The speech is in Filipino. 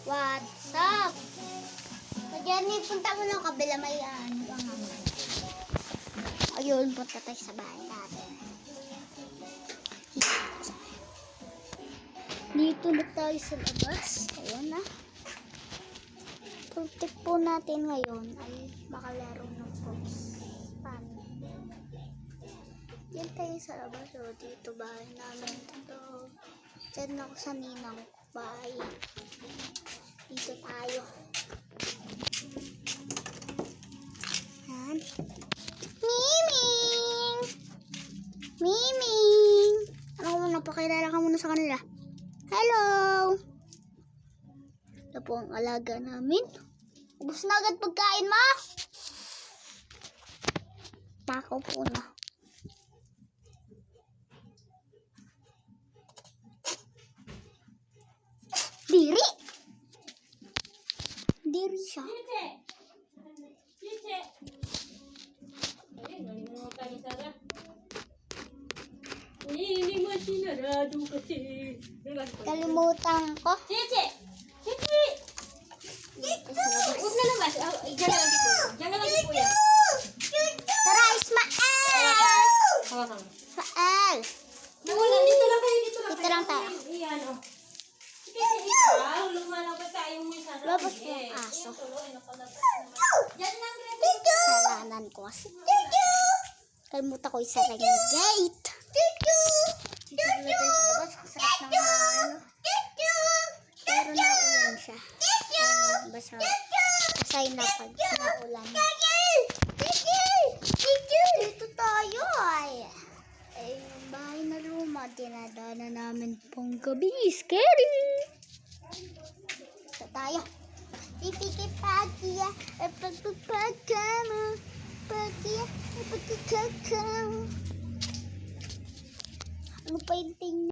What's up? So, Jenny, punta mo ng kabila. May ayun, punta tayo sa bahay natin. Dito na tayo sa labas. Ayan na. Protect po natin ngayon ay makalaro ng pogs. Paano? Yan tayo sa labas. So, dito bahay namin. Ito. Diyan ako sa ninang bahay. Dito tayo. Yan. Miming! Miming! Ano muna, pakilala ka muna sa kanila. Hello! Ito po ang alaga namin. Ubus na agad pagkain, ma! Takaw po na. Diri! Diri siya. Hindi mo sinarado kasi. Kalimutan ko. Chichi! Chichi! Huwag na naman. Diyan na lang si Kuya. Diyan na lang si Kuya. Tara, Ismael! Hawakan. Ismael! Wala, dito lang kayo. Dito lang Dito lang tayo. Iyan o. Kasi ikaw, lumalabas tayo mo sa Labas po ang aso. Diyan lang rin. Salanan ko kasi. Kalimutan ko isa rin yung gate. Dito na tayo sa labas. Sarap ng ano. Pero naulan siya. Ano, basa. Kasay na pag naulan. Dito tayo ay. Ay, bahay na luma. Dinadana namin pong gabi. Scary. Dito tayo. Ipikipagya. Ipagpagkama. Pagya. Ipagkakam. Ano pa yung tingin?